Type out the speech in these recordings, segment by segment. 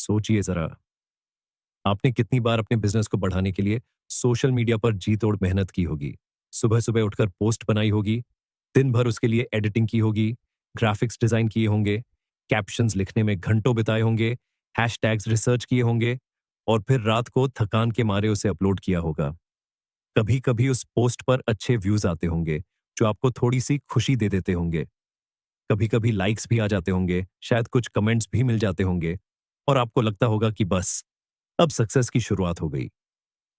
सोचिए जरा, आपने कितनी बार अपने बिजनेस को बढ़ाने के लिए सोशल मीडिया पर जी तोड़ मेहनत की होगी। सुबह सुबह उठकर पोस्ट बनाई होगी, दिन भर उसके लिए एडिटिंग की होगी, ग्राफिक्स डिजाइन किए होंगे, कैप्शंस लिखने में घंटों बिताए होंगे, हैशटैग्स रिसर्च किए होंगे और फिर रात को थकान के मारे उसे अपलोड किया होगा। कभी कभी उस पोस्ट पर अच्छे व्यूज आते होंगे जो आपको थोड़ी सी खुशी दे देते होंगे। कभी कभी लाइक्स भी आ जाते होंगे, शायद कुछ कमेंट्स भी मिल जाते होंगे और आपको लगता होगा कि बस अब सक्सेस की शुरुआत हो गई।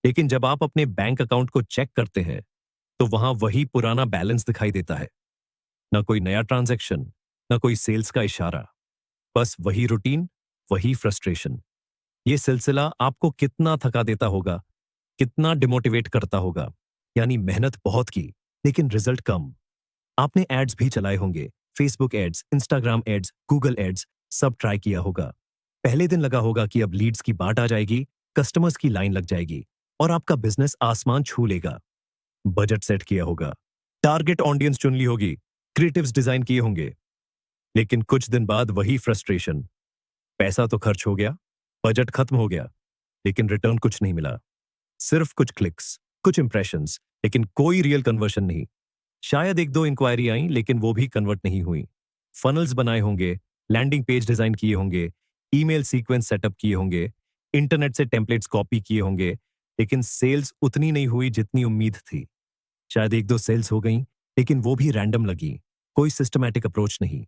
लेकिन जब आप अपने बैंक अकाउंट को चेक करते हैं तो वहां वही पुराना बैलेंस दिखाई देता है। ना कोई नया ट्रांजैक्शन, ना कोई सेल्स का इशारा, बस वही रूटीन, वही फ्रस्ट्रेशन। ये सिलसिला आपको कितना थका देता होगा, कितना डिमोटिवेट करता होगा। यानी मेहनत बहुत की लेकिन रिजल्ट कम। आपने एड्स भी चलाए होंगे, Facebook ads, Instagram ads, Google ads, सब ट्राई किया होगा। पहले दिन लगा होगा कि अब लीड्स की बाट आ जाएगी, कस्टमर्स की लाइन लग जाएगी और आपका बिजनेस आसमान छू लेगा। बजट सेट किया होगा, टारगेट ऑडियंस चुन ली होगी, क्रिएटिव्स डिजाइन किए होंगे। लेकिन कुछ दिन बाद वही फ्रस्ट्रेशन। पैसा तो खर्च हो गया, बजट खत्म हो गया, लेकिन रिटर्न कुछ नहीं मिला। सिर्फ कुछ क्लिक्स, कुछ इंप्रेशंस, लेकिन कोई रियल कन्वर्शन नहीं। शायद एक दो इंक्वायरी आई लेकिन वो भी कन्वर्ट नहीं हुई। फनल्स बनाए होंगे, लैंडिंग पेज डिजाइन किए होंगे, ईमेल सीक्वेंस सेटअप किए होंगे, इंटरनेट से टेम्पलेट्स कॉपी किए होंगे, लेकिन सेल्स उतनी नहीं हुई जितनी उम्मीद थी। शायद एक दो सेल्स हो गई, लेकिन वो भी रैंडम लगी, कोई सिस्टमैटिक अप्रोच नहीं।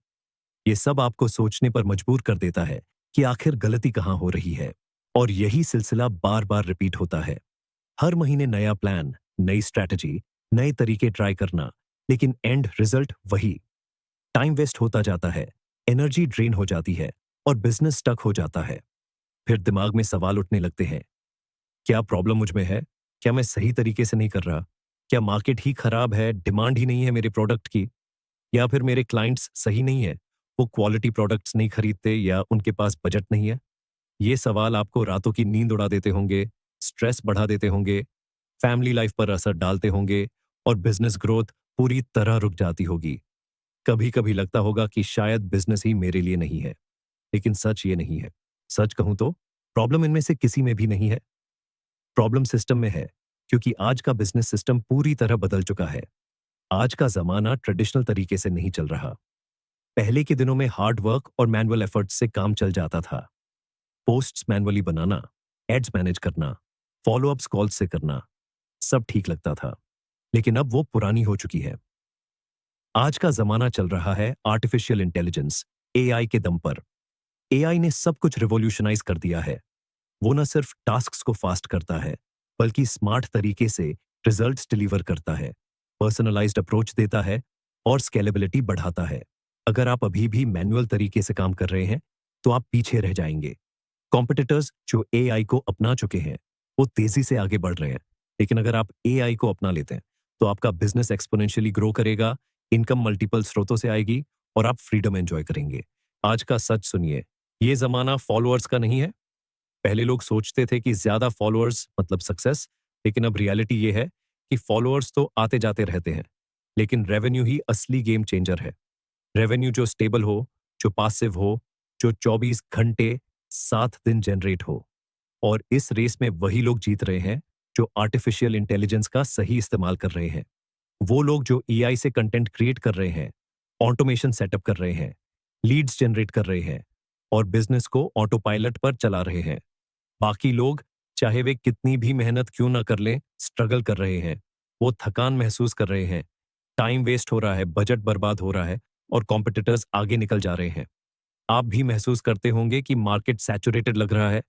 ये सब आपको सोचने पर मजबूर कर देता है कि आखिर गलती कहाँ हो रही है। और यही सिलसिला बार बार रिपीट होता है। हर महीने नया प्लान, नई स्ट्रैटेजी, नए तरीके ट्राई करना, लेकिन एंड रिजल्ट वही। टाइम वेस्ट होता जाता है, एनर्जी ड्रेन हो जाती है और बिजनेस स्टक हो जाता है। फिर दिमाग में सवाल उठने लगते हैं, क्या प्रॉब्लम मुझ में है? क्या मैं सही तरीके से नहीं कर रहा? क्या मार्केट ही खराब है, डिमांड ही नहीं है मेरे प्रोडक्ट की? या फिर मेरे क्लाइंट्स सही नहीं है, वो क्वालिटी प्रोडक्ट्स नहीं खरीदते या उनके पास बजट नहीं है? ये सवाल आपको रातों की नींद उड़ा देते होंगे, स्ट्रेस बढ़ा देते होंगे, फैमिली लाइफ पर असर डालते होंगे और बिजनेस ग्रोथ पूरी तरह रुक जाती होगी। कभी कभी लगता होगा कि शायद बिजनेस ही मेरे लिए नहीं है, लेकिन सच ये नहीं है। सच कहूं तो प्रॉब्लम इनमें से किसी में भी नहीं है। प्रॉब्लम सिस्टम में है, क्योंकि आज का बिजनेस सिस्टम पूरी तरह बदल चुका है। आज का जमाना ट्रेडिशनल तरीके से नहीं चल रहा। पहले के दिनों में हार्ड वर्क और मैनुअल एफर्ट्स से काम चल जाता था। पोस्ट्स मैनुअली बनाना, एड्स मैनेज करना, फॉलोअप्स कॉल्स से करना, सब ठीक लगता था। लेकिन अब वो पुरानी हो चुकी है। आज का जमाना चल रहा है आर्टिफिशियल इंटेलिजेंस, एआई के दम पर। एआई ने सब कुछ रिवॉल्यूशनाइज कर दिया है। वो न सिर्फ टास्क्स को फास्ट करता है, बल्कि स्मार्ट तरीके से रिजल्ट्स डिलीवर करता है, पर्सनलाइज्ड अप्रोच देता है और स्केलेबिलिटी बढ़ाता है। अगर आप अभी भी मैनुअल तरीके से काम कर रहे हैं, तो आप पीछे रह जाएंगे। कॉम्पिटिटर्स जो एआई को अपना चुके हैं, वो तेजी से आगे बढ़ रहे हैं। लेकिन अगर आप एआई को अपना लेते हैं, तो आपका बिजनेस एक्सपोनेंशियली ग्रो करेगा, इनकम मल्टीपल स्रोतों से आएगी और आप फ्रीडम एंजॉय करेंगे। आज का सच सुनिए, ये जमाना फॉलोअर्स का नहीं है। पहले लोग सोचते थे कि ज्यादा फॉलोअर्स मतलब सक्सेस, लेकिन अब रियलिटी ये है कि फॉलोअर्स तो आते जाते रहते हैं, लेकिन रेवेन्यू ही असली गेम चेंजर है। रेवेन्यू जो स्टेबल हो, जो पासिव हो, जो 24 घंटे 7 दिन जनरेट हो। और इस रेस में वही लोग जीत रहे हैं जो आर्टिफिशियल इंटेलिजेंस का सही इस्तेमाल कर रहे हैं। वो लोग जो एआई से कंटेंट क्रिएट कर रहे हैं, ऑटोमेशन सेटअप कर रहे हैं, लीड्स जनरेट कर रहे हैं और बिजनेस को ऑटो पायलट पर चला रहे हैं। बाकी लोग, चाहे वे कितनी भी मेहनत क्यों ना कर लें, स्ट्रगल कर रहे हैं। वो थकान महसूस कर रहे हैं, टाइम वेस्ट हो रहा है, बजट बर्बाद हो रहा है और कॉम्पिटिटर्स आगे निकल जा रहे हैं। आप भी महसूस करते होंगे कि मार्केट सैचुरेटेड लग रहा है,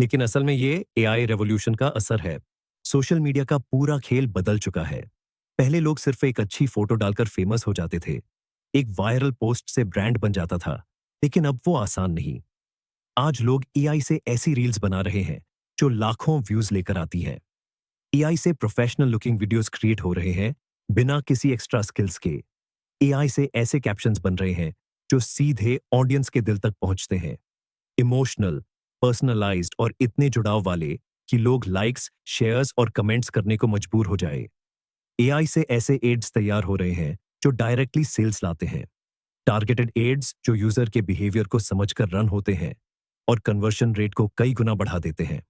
लेकिन असल में ये एआई रेवोल्यूशन का असर है। सोशल मीडिया का पूरा खेल बदल चुका है। पहले लोग सिर्फ एक अच्छी फोटो डालकर फेमस हो जाते थे, एक वायरल पोस्ट से ब्रांड बन जाता था, लेकिन अब वो आसान नहीं। आज लोग एआई से ऐसी रील्स बना रहे हैं जो लाखों व्यूज लेकर आती हैं। एआई से प्रोफेशनल लुकिंग वीडियोस क्रिएट हो रहे हैं बिना किसी एक्स्ट्रा स्किल्स के। एआई से ऐसे कैप्शंस बन रहे हैं जो सीधे ऑडियंस के दिल तक पहुंचते हैं, इमोशनल, पर्सनलाइज्ड और इतने जुड़ाव वाले कि लोग लाइक्स, शेयर्स और कमेंट्स करने को मजबूर हो जाए। एआई से ऐसे एड्स तैयार हो रहे हैं जो डायरेक्टली सेल्स लाते हैं, टारगेटेड एड्स जो यूजर के बिहेवियर को समझकर रन होते हैं, और कन्वर्शन रेट को कई गुना बढ़ा देते हैं।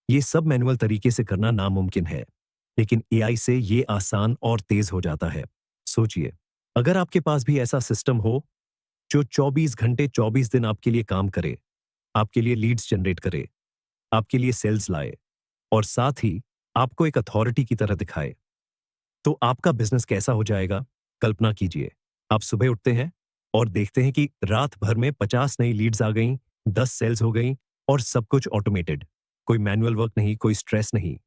ये सब मैनुअल तरीके से करना नामुमकिन है, लेकिन एआई से ये आसान और तेज हो जाता है। सोचिए, अगर आपके पास भी ऐसा सिस्टम हो जो 24 घंटे 24 दिन आपके लिए काम करे, आपके लिए लीड्स जनरेट करे, आपके लिए सेल्स लाए और साथ ही आपको एक अथॉरिटी की तरह दिखाए, तो आपका बिजनेस कैसा हो जाएगा? कल्पना कीजिए, आप सुबह उठते हैं और देखते हैं कि रात भर में 50 नई लीड्स आ गईं, 10 सेल्स हो गईं और सब कुछ ऑटोमेटेड। कोई मैनुअल वर्क नहीं, कोई स्ट्रेस नहीं।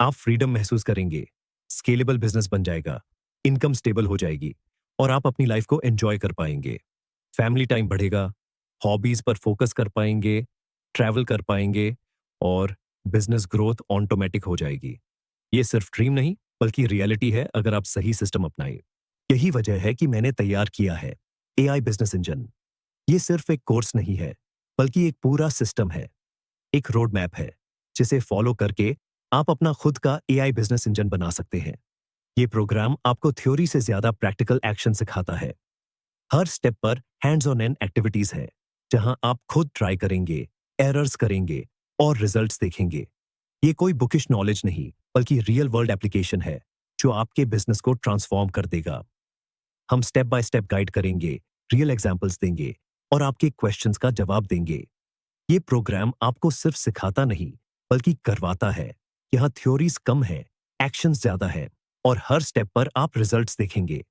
आप फ्रीडम महसूस करेंगे, स्केलेबल बिजनेस बन जाएगा, इनकम स्टेबल हो जाएगी और आप अपनी लाइफ को एंजॉय कर पाएंगे। फैमिली टाइम बढ़ेगा, हॉबीज पर फोकस कर पाएंगे, ट्रैवल कर पाएंगे और बिजनेस ग्रोथ ऑटोमेटिक हो जाएगी। ये सिर्फ ड्रीम नहीं, बल्कि रियलिटी है अगर आप सही सिस्टम अपनाएं। यही वजह है कि मैंने तैयार किया है एआई बिजनेस इंजन। ये सिर्फ एक कोर्स नहीं है, बल्कि एक पूरा सिस्टम है, एक रोड मैप है, जिसे फॉलो करके आप अपना खुद का एआई बिजनेस इंजन बना सकते हैं। ये प्रोग्राम आपको थ्योरी से ज्यादा प्रैक्टिकल एक्शन सिखाता है। हर स्टेप पर हैंड्स ऑन एंड एक्टिविटीज है, जहां आप खुद ट्राई करेंगे, एरर्स करेंगे और रिजल्ट्स देखेंगे। ये कोई बुकिश नॉलेज नहीं, बल्कि रियल वर्ल्ड एप्लीकेशन है जो आपके बिजनेस को ट्रांसफॉर्म कर देगा। हम स्टेप बाय स्टेप गाइड करेंगे, रियल एग्जाम्पल्स देंगे और आपके क्वेश्चंस का जवाब देंगे। ये प्रोग्राम आपको सिर्फ सिखाता नहीं, बल्कि करवाता है। यहाँ थ्योरीज कम है, एक्शंस ज्यादा है और हर स्टेप पर आप रिजल्ट्स देखेंगे।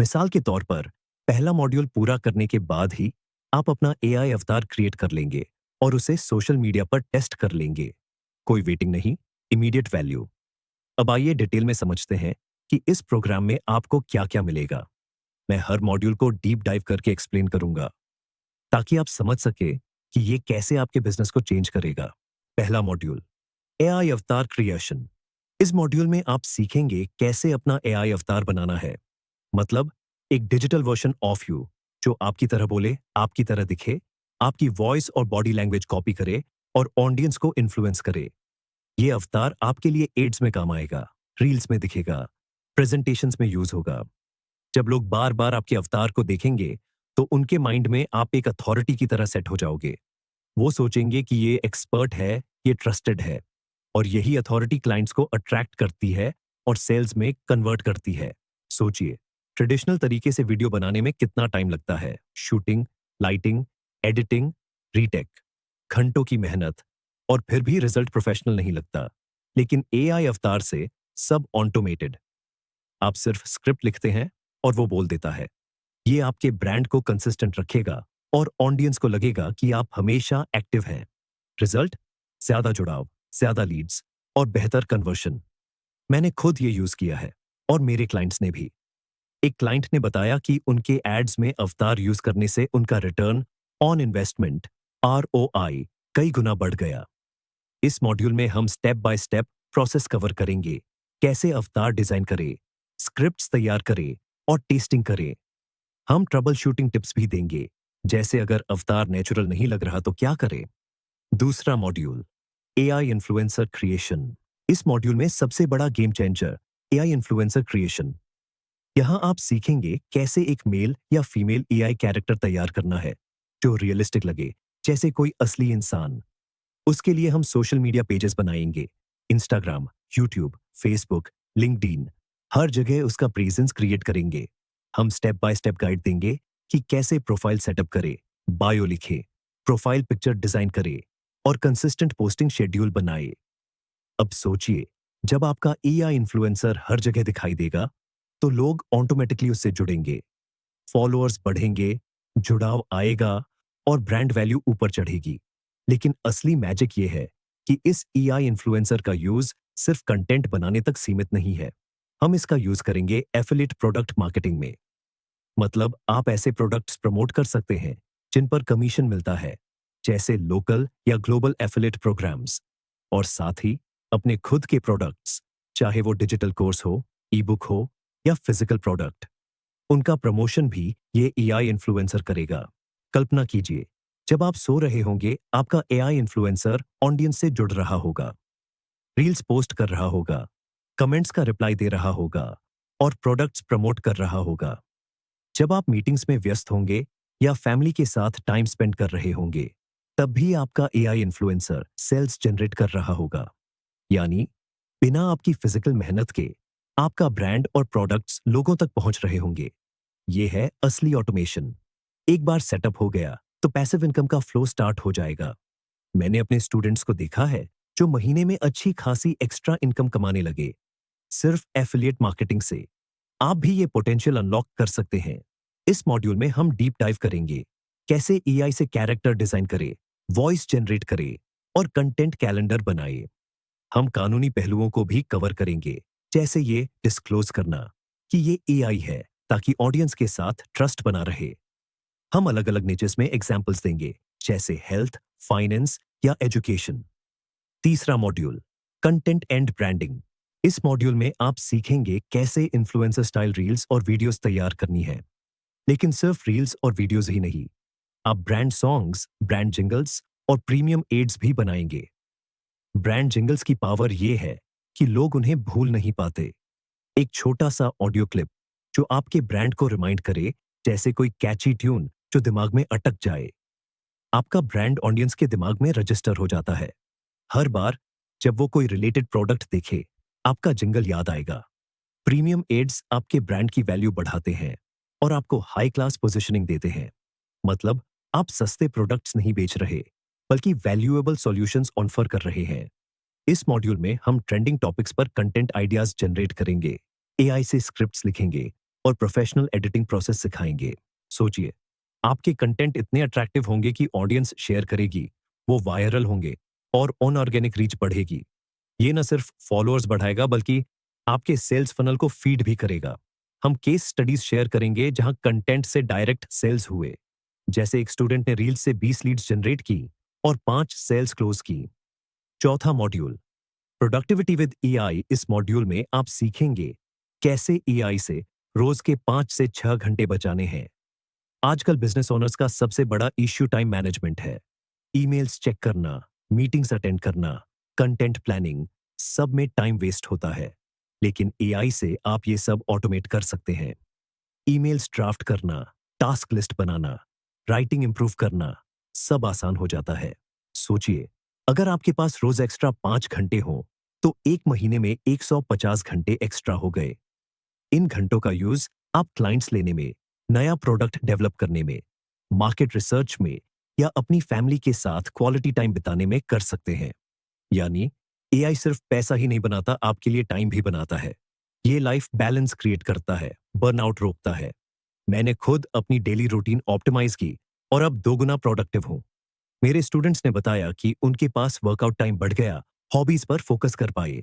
मिसाल के तौर पर, पहला मॉड्यूल पूरा करने के बाद ही आप अपना एआई अवतार क्रिएट कर लेंगे और उसे सोशल मीडिया पर टेस्ट कर लेंगे। कोई वेटिंग नहीं, इमीडिएट वैल्यू। अब आइए डिटेल में समझते हैं कि इस प्रोग्राम में आपको क्या-क्या मिलेगा। मैं हर मॉड्यूल को डीप डाइव करके एक्सप्लेन करूंगा, ताकि आप समझ सके कि ये कैसे आपके बिजनेस को चेंज करेगा। पहला मॉड्यूल, एआई अवतार क्रिएशन। इस मॉड्यूल में आप सीखेंगे कैसे अपना एआई अवतार बनाना है। मतलब, एक डिजिटल वर्जन ऑफ यू जो आपकी तरह बोले, आपकी तरह दिखे, आपकी वॉइस और बॉडी लैंग्वेज कॉपी करे और ऑडियंस को इन्फ्लुएंस करे। ये अवतार आपके लिए एड्स में काम आएगा, रील्स में दिखेगा, प्रेजेंटेशंस में यूज होगा। जब लोग बार बार आपके अवतार को देखेंगे, तो उनके माइंड में आप एक अथॉरिटी की तरह सेट हो जाओगे। वो सोचेंगे कि ये एक्सपर्ट है, ये ट्रस्टेड है और यही अथॉरिटी क्लाइंट्स को अट्रैक्ट करती है और सेल्स में कन्वर्ट करती है। सोचिए, ट्रेडिशनल तरीके से वीडियो बनाने में कितना टाइम लगता है? शूटिंग, लाइटिंग, एडिटिंग, रीटेक, घंटों की मेहनत और फिर भी रिजल्ट प्रोफेशनल नहीं लगता। लेकिन एआई अवतार से सब ऑटोमेटेड। आप सिर्फ स्क्रिप्ट लिखते हैं और वो बोल देता है। ये आपके ब्रांड को कंसिस्टेंट रखेगा और ऑडियंस को लगेगा कि आप हमेशा एक्टिव हैं। रिजल्ट, ज्यादा जुड़ाव, ज्यादा लीड्स और बेहतर कन्वर्शन। मैंने खुद ये यूज किया है और मेरे क्लाइंट्स ने भी। एक क्लाइंट ने बताया कि उनके एड्स में अवतार यूज करने से उनका रिटर्न ऑन इन्वेस्टमेंट, आरओआई, कई गुना बढ़ गया। इस मॉड्यूल में हम step by step process cover करेंगे। कैसे अवतार डिजाइन करें, स्क्रिप्ट्स तैयार करें और टेस्टिंग करें। हम ट्रबल शूटिंग टिप्स भी देंगे, जैसे अगर अवतार नेचुरल नहीं लग रहा तो क्या करें। दूसरा मॉड्यूल, एआई इन्फ्लुएंसर क्रिएशन। इस मॉड्यूल में सबसे बड़ा game changer, AI influencer creation. यहां आप सीखेंगे कैसे एक मेल या फीमेल एआई कैरेक्टर तैयार करना है, जो रियलिस्टिक लगे, जैसे कोई असली इंसान। उसके लिए हम सोशल मीडिया पेजेस बनाएंगे, इंस्टाग्राम, यूट्यूब, फेसबुक, लिंक्डइन, हर जगह उसका प्रेजेंस क्रिएट करेंगे। हम स्टेप बाय स्टेप गाइड देंगे कि कैसे प्रोफाइल सेटअप करे, बायो लिखे, प्रोफाइल पिक्चर डिजाइन करे और कंसिस्टेंट पोस्टिंग शेड्यूल बनाए। अब सोचिए, जब आपका एआई इन्फ्लुएंसर हर जगह दिखाई देगा, तो लोग ऑटोमेटिकली उससे जुड़ेंगे, फॉलोअर्स बढ़ेंगे, जुड़ाव आएगा और ब्रांड वैल्यू ऊपर चढ़ेगी। लेकिन असली मैजिक ये है कि इस एआई इन्फ्लुएंसर का यूज सिर्फ कंटेंट बनाने तक सीमित नहीं है। हम इसका यूज करेंगे एफिलिएट प्रोडक्ट मार्केटिंग में। मतलब, आप ऐसे प्रोडक्ट्स प्रमोट कर सकते हैं जिन पर कमीशन मिलता है, जैसे लोकल या ग्लोबल एफिलिएट प्रोग्राम्स। और साथ ही अपने खुद के प्रोडक्ट्स, चाहे वो डिजिटल कोर्स हो, ई बुक हो या फिजिकल प्रोडक्ट, उनका प्रमोशन भी ये एआई इन्फ्लुएंसर करेगा। कल्पना कीजिए, जब आप सो रहे होंगे, आपका एआई इन्फ्लुएंसर ऑडियंस से जुड़ रहा होगा, रील्स पोस्ट कर रहा होगा, कमेंट्स का रिप्लाई दे रहा होगा और प्रोडक्ट्स प्रमोट कर रहा होगा। जब आप मीटिंग्स में व्यस्त होंगे या फैमिली के साथ टाइम स्पेंड कर रहे होंगे, तब भी आपका एआई इन्फ्लुएंसर सेल्स जनरेट कर रहा होगा। यानी बिना आपकी फिजिकल मेहनत के आपका ब्रांड और प्रोडक्ट्स लोगों तक पहुंच रहे होंगे। ये है असली ऑटोमेशन। एक बार सेटअप हो गया तो पैसिव इनकम का फ्लो स्टार्ट हो जाएगा। मैंने अपने स्टूडेंट्स को देखा है जो महीने में अच्छी खासी एक्स्ट्रा इनकम कमाने लगे सिर्फ एफिलिएट मार्केटिंग से। आप भी ये पोटेंशियल अनलॉक कर सकते हैं। इस मॉड्यूल में हम डीप डाइव करेंगे कैसे एआई से कैरेक्टर डिजाइन करे, वॉइस जनरेट करे और कंटेंट कैलेंडर बनाए। हम कानूनी पहलुओं को भी कवर करेंगे, जैसे ये डिस्क्लोज करना कि ये एआई है, ताकि ऑडियंस के साथ ट्रस्ट बना रहे। हम अलग अलग निचेस में एग्जाम्पल्स देंगे, जैसे हेल्थ, फाइनेंस या एजुकेशन। तीसरा मॉड्यूल, कंटेंट एंड ब्रांडिंग। इस मॉड्यूल में आप सीखेंगे कैसे इन्फ्लुएंसर स्टाइल रील्स और वीडियोस तैयार करनी है। लेकिन सिर्फ रील्स और वीडियोस ही नहीं, आप ब्रांड सॉन्ग्स, ब्रांड जिंगल्स और प्रीमियम एड्स भी बनाएंगे। ब्रांड जिंगल्स की पावर ये है कि लोग उन्हें भूल नहीं पाते। एक छोटा सा ऑडियो क्लिप जो आपके ब्रांड को रिमाइंड करे, जैसे कोई कैची ट्यून जो दिमाग में अटक जाए। आपका ब्रांड ऑडियंस के दिमाग में रजिस्टर हो जाता है। हर बार जब वो कोई रिलेटेड प्रोडक्ट देखे, आपका जिंगल याद आएगा। प्रीमियम एड्स आपके ब्रांड की वैल्यू बढ़ाते हैं और आपको हाई क्लास पोजीशनिंग देते हैं। मतलब आप सस्ते प्रोडक्ट्स नहीं बेच रहे, बल्कि वैल्यूएबल सॉल्यूशंस ऑफर कर रहे हैं। इस मॉड्यूल में हम ट्रेंडिंग टॉपिक्स पर कंटेंट आइडियाज जनरेट करेंगे, एआई से स्क्रिप्ट्स लिखेंगे और प्रोफेशनल एडिटिंग प्रोसेस सिखाएंगे। सोचिए, आपके कंटेंट इतने अट्रैक्टिव होंगे कि ऑडियंस शेयर करेगी, वो वायरल होंगे और ऑर्गेनिक रीच बढ़ेगी। ये न सिर्फ फॉलोअर्स बढ़ाएगा, बल्कि आपके सेल्स फनल को फीड भी करेगा। हम केस स्टडीज शेयर करेंगे जहां कंटेंट से डायरेक्ट सेल्स हुए, जैसे एक स्टूडेंट ने रील्स से 20 लीड्स जनरेट की और 5 सेल्स क्लोज की। चौथा मॉड्यूल, प्रोडक्टिविटी विद एआई। इस मॉड्यूल में आप सीखेंगे कैसे एआई से रोज के 5 से 6 घंटे बचाने हैं। आजकल बिजनेस ओनर्स का सबसे बड़ा इश्यू टाइम मैनेजमेंट है। ईमेल्स चेक करना, मीटिंग्स अटेंड करना, कंटेंट प्लानिंग, सब में टाइम वेस्ट होता है। लेकिन एआई से आप ये सब ऑटोमेट कर सकते हैं। ईमेल्स ड्राफ्ट करना, टास्क लिस्ट बनाना, राइटिंग इंप्रूव करना, सब आसान हो जाता है। सोचिए, अगर आपके पास रोज एक्स्ट्रा 5 घंटे हो तो एक महीने में 150 घंटे एक्स्ट्रा हो गए। इन घंटों का यूज आप क्लाइंट्स लेने में, नया प्रोडक्ट डेवलप करने में, मार्केट रिसर्च में या अपनी फैमिली के साथ क्वालिटी टाइम बिताने में कर सकते हैं। यानी एआई सिर्फ पैसा ही नहीं बनाता, आपके लिए टाइम भी बनाता है। ये लाइफ बैलेंस क्रिएट करता है, बर्नआउट रोकता है। मैंने खुद अपनी डेली रूटीन ऑप्टिमाइज की और अब 2 गुना प्रोडक्टिव हूं। मेरे स्टूडेंट्स ने बताया कि उनके पास वर्कआउट टाइम बढ़ गया, हॉबीज पर फोकस कर पाए।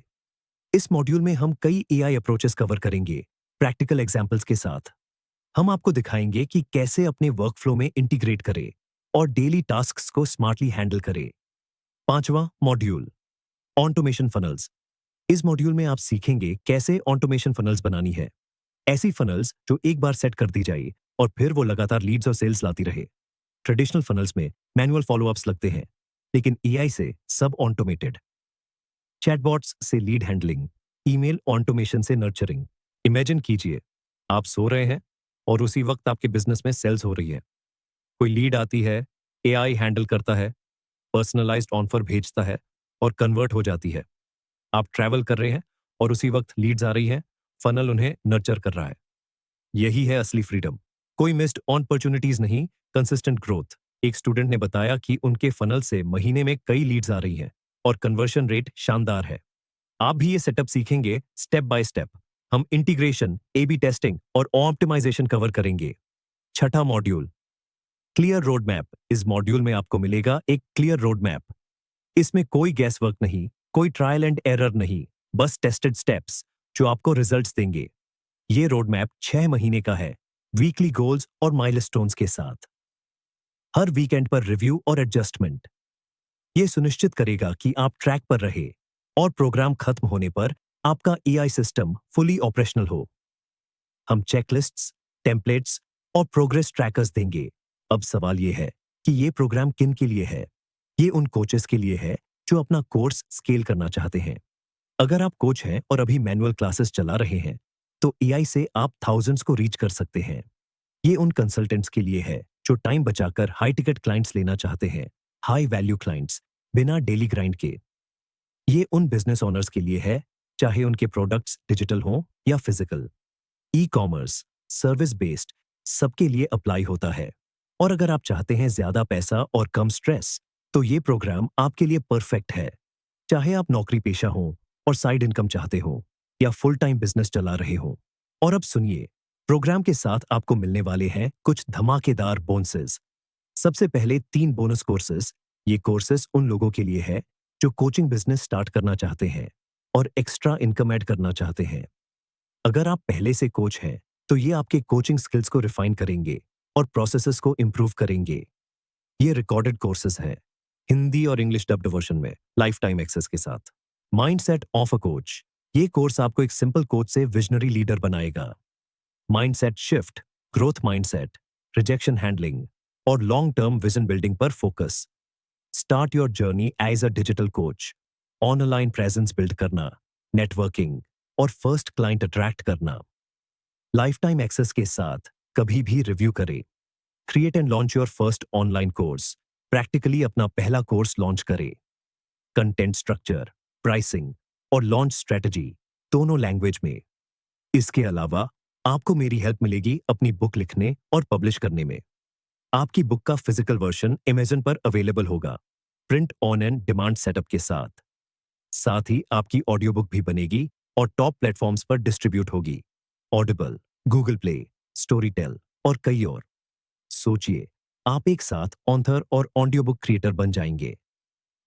इस मॉड्यूल में हम कई एआई अप्रोचेस कवर करेंगे, प्रैक्टिकल एग्जाम्पल्स के साथ। हम आपको दिखाएंगे कि कैसे अपने वर्कफ्लो में इंटीग्रेट करें और डेली टास्क्स को स्मार्टली हैंडल करें। पांचवा मॉड्यूल, ऑटोमेशन फनल्स। इस मॉड्यूल में आप सीखेंगे कैसे ऑटोमेशन फनल्स बनानी है। ऐसी फनल्स जो एक बार सेट कर दी जाए और फिर वो लगातार लीड्स और सेल्स लाती रहे। ट्रेडिशनल फनल्स में मैनुअल फॉलोअप्स लगते हैं, लेकिन एआई से सब ऑटोमेटेड। चैटबॉट्स से लीड हैंडलिंग, ईमेल ऑटोमेशन से नर्चरिंग। इमेजिन कीजिए, आप सो रहे हैं और उसी वक्त आपके बिजनेस में सेल्स हो रही है। कोई लीड आती है, एआई हैंडल करता है, पर्सनलाइज्ड ऑफर भेजता है और कन्वर्ट हो जाती है। आप ट्रैवल कर रहे हैं और उसी वक्त लीड्स आ रही हैं, फनल उन्हें नर्चर कर रहा है। यही है असली फ्रीडम। कोई मिस्ड अपॉर्चुनिटीज नहीं, कंसिस्टेंट ग्रोथ। एक स्टूडेंट ने बताया कि उनके फनल से महीने में कई लीड्स आ रही हैं और कन्वर्शन रेट शानदार है। आप भी ये सेटअप सीखेंगे स्टेप बाय स्टेप। हम इंटीग्रेशन, ए/बी टेस्टिंग और ऑप्टिमाइजेशन कवर करेंगे। छठा मॉड्यूल, क्लियर रोड मैप। इस मॉड्यूल में आपको मिलेगा एक क्लियर रोड मैप। इसमें कोई गैस वर्क नहीं, कोई ट्रायल एंड एरर नहीं, बस टेस्टेड स्टेप्स जो आपको रिजल्ट्स देंगे। ये रोड मैप 6 महीने का है, वीकली गोल्स और माइलस्टोन्स के साथ। हर वीकेंड पर रिव्यू और एडजस्टमेंट। ये सुनिश्चित करेगा कि आप ट्रैक पर रहे और प्रोग्राम खत्म होने पर आपका एआई सिस्टम फुली ऑपरेशनल हो। हम चेकलिस्ट्स, टेम्पलेट्स और प्रोग्रेस ट्रैकर्स देंगे। अब सवाल ये है कि ये प्रोग्राम किन के लिए है? ये उन कोचेस के लिए है जो अपना कोर्स स्केल करना चाहते हैं। अगर आप कोच हैं और अभी मैनुअल क्लासेस चला रहे हैं, तो एआई से आप थाउजेंड्स को रीच कर सकते हैं। ये उन कंसल्टेंट्स के लिए है जो टाइम बचाकर हाई टिकट क्लाइंट्स लेना चाहते हैं, हाई वैल्यू क्लाइंट्स बिना डेली ग्राइंड के। ये उन बिजनेस ओनर्स के लिए है, चाहे उनके प्रोडक्ट्स डिजिटल हों या physical. E commerce, service based, सबके लिए अप्लाई होता है। और अगर आप चाहते हैं ज्यादा पैसा और कम स्ट्रेस, तो ये प्रोग्राम आपके लिए परफेक्ट है। चाहे आप नौकरी पेशा हो और साइड इनकम चाहते हो, या फुल टाइम बिजनेस चला रहे हो। और अब सुनिए, प्रोग्राम के साथ आपको मिलने वाले हैं कुछ धमाकेदार बोनसेस। सबसे पहले 3 बोनस कोर्सेज। ये कोर्सेज उन लोगों के लिए है जो कोचिंग बिजनेस स्टार्ट करना चाहते हैं और एक्स्ट्रा इनकम ऐड करना चाहते हैं। अगर आप पहले से कोच हैं, तो ये आपके कोचिंग स्किल्स को रिफाइन करेंगे और प्रोसेसेस को इम्प्रूव करेंगे। ये रिकॉर्डेड कोर्सेज हैं, हिंदी और इंग्लिश डब्ड वर्जन में, लाइफ टाइम एक्सेस के साथ। माइंडसेट ऑफ अ कोच, ये कोर्स आपको एक सिंपल कोच से विजनरी लीडर बनाएगा। Mindset shift, growth mindset, rejection handling और लॉन्ग टर्म विजन बिल्डिंग पर focus. Start your journey as a digital coach, online presence build करना, नेटवर्किंग और first client attract करना। लाइफ टाइम एक्सेस के साथ कभी भी रिव्यू करें। Create and launch your first online course, practically अपना पहला कोर्स लॉन्च करें। कंटेंट स्ट्रक्चर, प्राइसिंग और लॉन्च स्ट्रेटजी दोनों लैंग्वेज में। इसके अलावा आपको मेरी हेल्प मिलेगी अपनी बुक लिखने और पब्लिश करने में। आपकी बुक का फिजिकल वर्जन अमेज़न पर अवेलेबल होगा, print on and demand setup के साथ। साथ ही आपकी ऑडियो बुक भी बनेगी और टॉप प्लेटफॉर्म्स पर डिस्ट्रीब्यूट होगी, ऑडिबल, गूगल प्ले, स्टोरीटेल और कई और। सोचिए, आप एक साथ ऑथर और ऑडियो बुक क्रिएटर बन जाएंगे।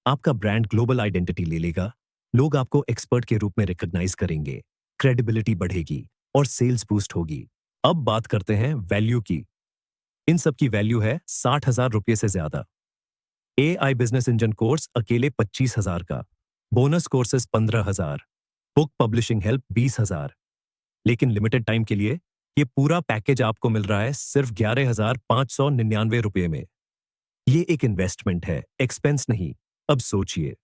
आपका ब्रांड ग्लोबल आइडेंटिटी ले लेगा, लोग आपको एक्सपर्ट के रूप में रिकॉग्नाइज करेंगे, क्रेडिबिलिटी बढ़ेगी और सेल्स बूस्ट होगी। अब बात करते हैं वैल्यू की। इन सब की वैल्यू है 60,000 रुपये से ज्यादा। AI बिजनेस इंजन कोर्स अकेले 25,000 का, bonus courses 15,000, book publishing help 20,000। लेकिन लिमिटेड टाइम के लिए ये पूरा पैकेज आपको मिल रहा है सिर्फ 11,599 रुपये में। ये एक इन्वेस्टमेंट है, एक्सपेंस नहीं। अब सोचिए,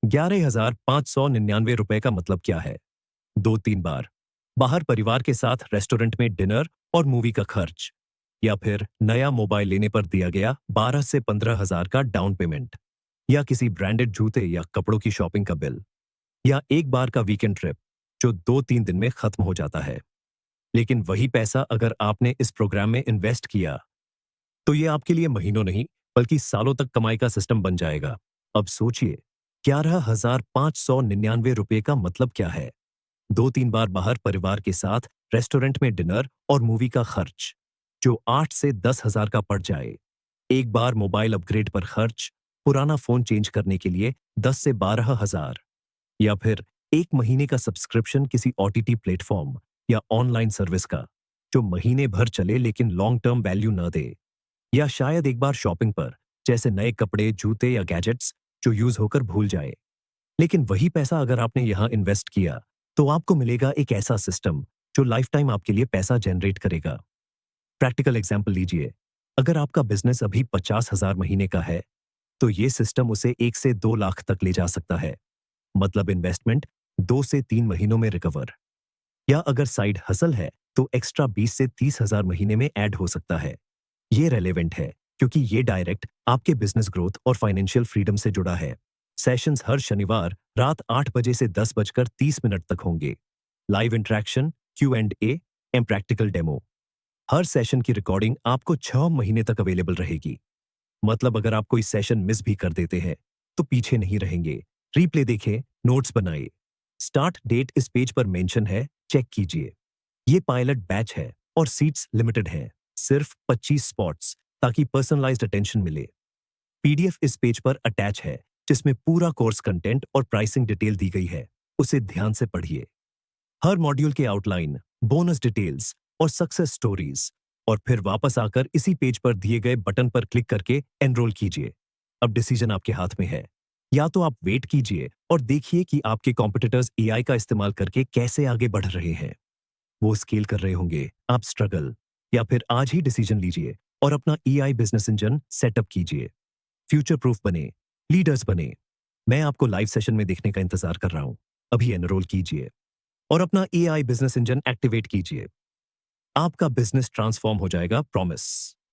11,599 रुपए का मतलब क्या है? 2-3 बार बाहर परिवार के साथ रेस्टोरेंट में डिनर और मूवी का खर्च, या फिर नया मोबाइल लेने पर दिया गया 12 से 15,000 का डाउन पेमेंट, या किसी ब्रांडेड जूते या कपड़ों की शॉपिंग का बिल, या एक बार का वीकेंड ट्रिप जो 2-3 दिन में खत्म हो जाता है। लेकिन वही पैसा अगर आपने इस प्रोग्राम में इन्वेस्ट किया, तो ये आपके लिए महीनों नहीं बल्कि सालों तक कमाई का सिस्टम बन जाएगा। अब सोचिए, 11,599 रुपए का मतलब क्या है? 2-3 बार बाहर परिवार के साथ रेस्टोरेंट में डिनर और मूवी का खर्च, जो 8 से 10,000 का पड़ जाए। एक बार मोबाइल अपग्रेड पर खर्च, पुराना फोन चेंज करने के लिए 10 से 12,000, या फिर एक महीने का सब्सक्रिप्शन किसी OTT प्लेटफॉर्म या ऑनलाइन सर्विस का, जो महीने भर चले लेकिन लॉन्ग टर्म वैल्यू न दे। या शायद एक बार शॉपिंग पर, जैसे नए कपड़े, जूते या गैजेट्स, जो यूज होकर भूल जाए। लेकिन वही पैसा अगर आपने यहां इन्वेस्ट किया, तो आपको मिलेगा एक ऐसा सिस्टम जो लाइफ टाइम आपके लिए पैसा जनरेट करेगा। प्रैक्टिकल एग्जाम्पल लीजिए, अगर आपका बिजनेस अभी 50,000 महीने का है, तो ये सिस्टम उसे 1 से 2 लाख तक ले जा सकता है। मतलब इन्वेस्टमेंट 2 से 3 महीनों में रिकवर। या अगर साइड हसल है, तो एक्स्ट्रा 20 से 30,000 महीने में ऐड हो सकता है। ये रेलेवेंट है क्योंकि ये डायरेक्ट आपके बिजनेस ग्रोथ और फाइनेंशियल फ्रीडम से जुड़ा है। सेशंस हर शनिवार रात 8 बजे से 10:30 तक होंगे। Live interaction, Q&A and practical demo. Her session की रिकॉर्डिंग आपको 6 महीने तक अवेलेबल रहेगी। मतलब अगर आप कोई सेशन मिस भी कर देते हैं, तो पीछे नहीं रहेंगे। रिप्ले देखें, नोट्स बनाए। स्टार्ट डेट इस पेज पर मेंशन है, चेक कीजिए। ये पायलट बैच है और सीट्स लिमिटेड हैं, सिर्फ 25 स्पॉट्स, ताकि पर्सनलाइज्ड अटेंशन मिले। PDF इस पेज पर अटैच है, जिसमें पूरा कोर्स कंटेंट और प्राइसिंग डिटेल दी गई है। उसे ध्यान से पढ़िए। हर मॉड्यूल के आउटलाइन, बोनस डिटेल्स और सक्सेस स्टोरीज, और फिर वापस आकर इसी पेज पर दिए गए बटन पर क्लिक करके एनरोल कीजिए। अब डिसीजन आपके हाथ में है। या तो आप वेट कीजिए और देखिए कि आपके कॉम्पिटिटर्स AI का इस्तेमाल करके कैसे आगे बढ़ रहे हैं। वो स्केल कर रहे होंगे, आप स्ट्रगल। या फिर आज ही डिसीजन लीजिए और अपना AI बिजनेस इंजन सेटअप कीजिए। फ्यूचर प्रूफ बने, लीडर्स बने। मैं आपको लाइव सेशन में देखने का इंतजार कर रहा हूं। अभी एनरोल कीजिए और अपना AI बिजनेस इंजन एक्टिवेट कीजिए। आपका बिजनेस ट्रांसफॉर्म हो जाएगा, प्रॉमिस।